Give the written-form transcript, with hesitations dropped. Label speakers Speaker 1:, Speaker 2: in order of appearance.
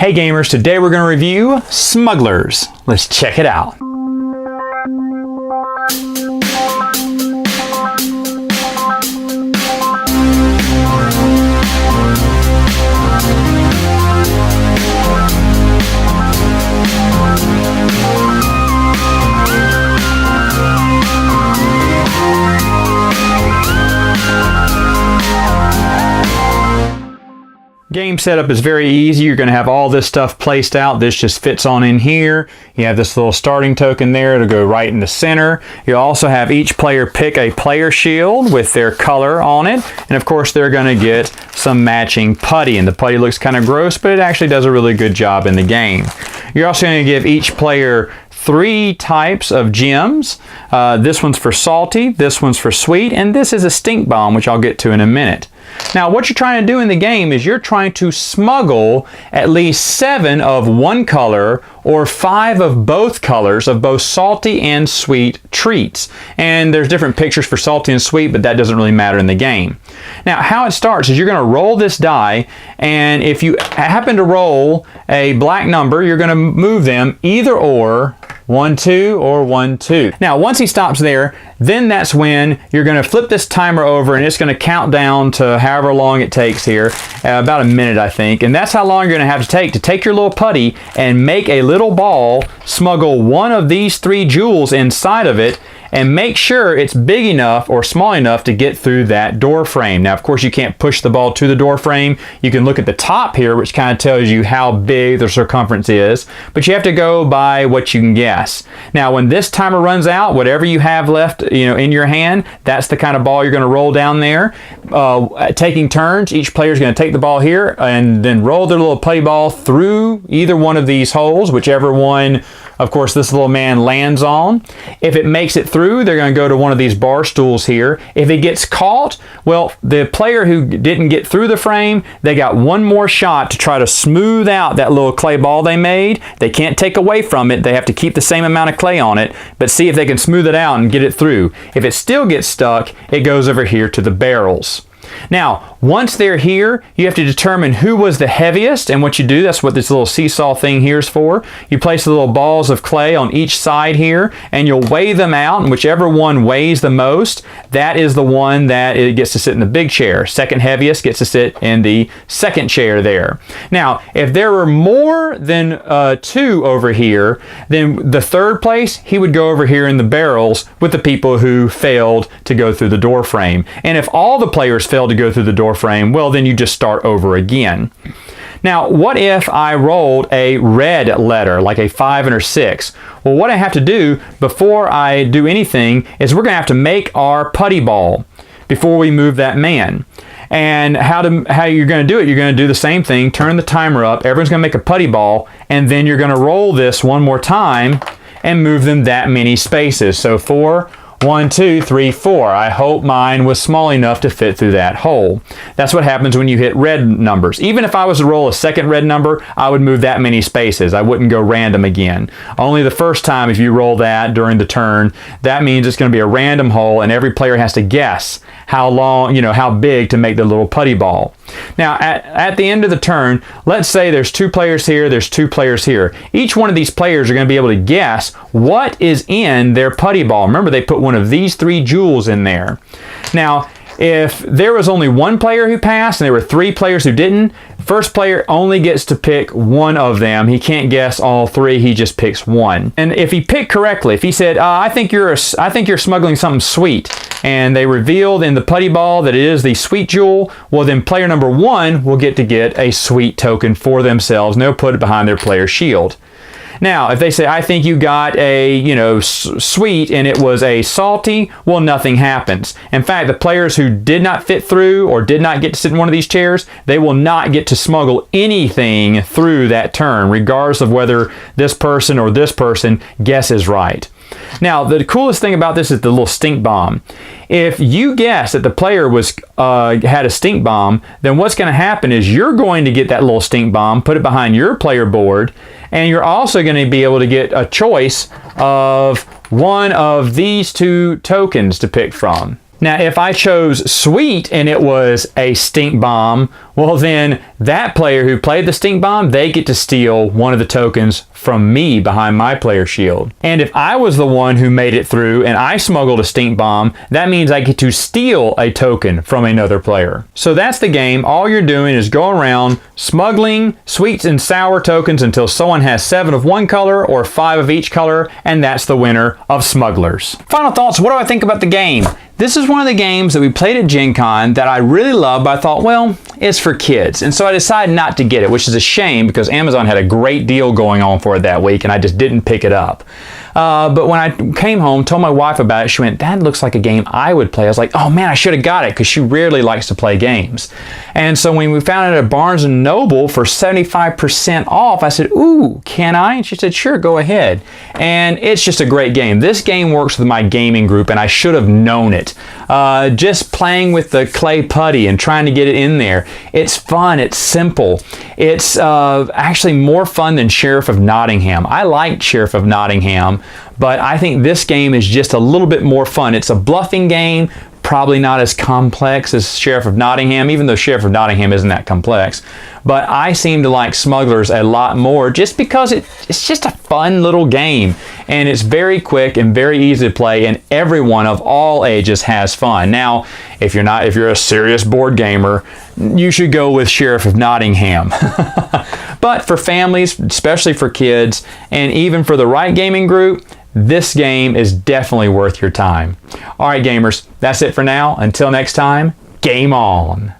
Speaker 1: Hey gamers, today we're going to review Smugglers. Let's check it out. Game setup is very easy. You're going to have all this stuff placed out. This just fits on in here. You have this little starting token there to go right in the center. You also have each player pick a player shield with their color on it. And of course they're going to get some matching putty. And the putty looks kind of gross, but it actually does a really good job in the game. You're also going to give each player 3 types of gems. This one's for salty, this one's for sweet, and this is a stink bomb, which I'll get to in a minute. Now, what you're trying to do in the game is you're trying to smuggle at least 7 of one color or 5 of both colors of both salty and sweet treats. And there's different pictures for salty and sweet, but that doesn't really matter in the game. Now, how it starts is you're going to roll this die, and if you happen to roll a black number, you're going to move them either or 1, 2 or 1, 2. Now, once he stops there, then that's when you're going to flip this timer over and it's going to count down to however long it takes here, about a minute I think, and that's how long you're going to have to take your little putty and make a little ball, smuggle one of these 3 jewels inside of it, and make sure it's big enough or small enough to get through that door frame. Now, of course, you can't push the ball to the door frame. You can look at the top here, which kind of tells you how big the circumference is, but you have to go by what you can guess. Now, when this timer runs out, whatever you have left, in your hand, that's the kind of ball you're going to roll down there. Taking turns, each player is going to take the ball here and then roll their little putty ball through either one of these holes, whichever one, of course, this little man lands on. If it makes it through, they're going to go to one of these bar stools here. If it gets caught, well, the player who didn't get through the frame, they got one more shot to try to smooth out that little clay ball they made. They can't take away from it. They have to keep the same amount of clay on it, but see if they can smooth it out and get it through. If it still gets stuck, it goes over here to the barrels. Now, once they're here, you have to determine who was the heaviest, and what you do, that's what this little seesaw thing here is for. You place the little balls of clay on each side here, and you'll weigh them out, and whichever one weighs the most, that is the one that it gets to sit in the big chair. Second heaviest gets to sit in the second chair there. Now, if there were more than 2 over here, then the third place, he would go over here in the barrels with the people who failed to go through the door frame. And if all the players failed to go through the door frame, well, then you just start over again. Now, what if I rolled a red letter, like a 5 and a 6? Well, what I have to do before I do anything is we're going to have to make our putty ball before we move that man. And how you're going to do it, you're going to do the same thing, turn the timer up, everyone's going to make a putty ball, and then you're going to roll this one more time and move them that many spaces. So 4, 1, 2, 3, 4. I hope mine was small enough to fit through that hole. That's what happens when you hit red numbers. Even if I was to roll a second red number, I would move that many spaces. I wouldn't go random again. Only the first time if you roll that during the turn, that means it's going to be a random hole and every player has to guess how long, how big to make the little putty ball. Now, at the end of the turn, let's say there's 2 players here, there's 2 players here. Each one of these players are going to be able to guess what is in their putty ball. Remember, they put one of these 3 jewels in there. Now, if there was only 1 player who passed and there were 3 players who didn't, first player only gets to pick one of them. He can't guess all 3, he just picks one. And if he picked correctly, if he said, I think you're smuggling something sweet, and they revealed in the putty ball that it is the sweet jewel, well then player number 1 will get to get a sweet token for themselves, and they'll put it behind their player shield. Now, if they say, I think you got a, sweet and it was a salty, well, nothing happens. In fact, the players who did not fit through or did not get to sit in one of these chairs, they will not get to smuggle anything through that turn, regardless of whether this person or this person guesses right. Now, the coolest thing about this is the little stink bomb. If you guess that the player had a stink bomb, then what's going to happen is you're going to get that little stink bomb, put it behind your player board, and you're also going to be able to get a choice of one of these 2 tokens to pick from. Now, if I chose Sweet and it was a stink bomb, well then that player who played the stink bomb, they get to steal one of the tokens from me behind my player shield. And if I was the one who made it through and I smuggled a stink bomb, that means I get to steal a token from another player. So that's the game. All you're doing is go around smuggling sweets and sour tokens until someone has 7 of one color or 5 of each color, and that's the winner of Smugglers. Final thoughts, what do I think about the game? This is one of the games that we played at Gen Con that I really loved, but I thought, well, it's for kids. And so I decided not to get it, which is a shame because Amazon had a great deal going on for it that week and I just didn't pick it up. But when I came home, told my wife about it, she went, "That looks like a game I would play." I was like, oh man, I should have got it, because she rarely likes to play games. And so when we found it at Barnes & Noble for 75% off, I said, ooh, can I? And she said, sure, go ahead. And it's just a great game. This game works with my gaming group, and I should have known it. Just playing with the clay putty and trying to get it in there. It's fun, it's simple. It's actually more fun than Sheriff of Nottingham. I liked Sheriff of Nottingham, but I think this game is just a little bit more fun. It's a bluffing game, probably not as complex as Sheriff of Nottingham, even though Sheriff of Nottingham isn't that complex. But I seem to like Smugglers a lot more just because it's just a fun little game. And it's very quick and very easy to play, and everyone of all ages has fun. Now, if you're a serious board gamer, you should go with Sheriff of Nottingham. But for families, especially for kids, and even for the right gaming group, this game is definitely worth your time. All right, gamers, that's it for now. Until next time, game on.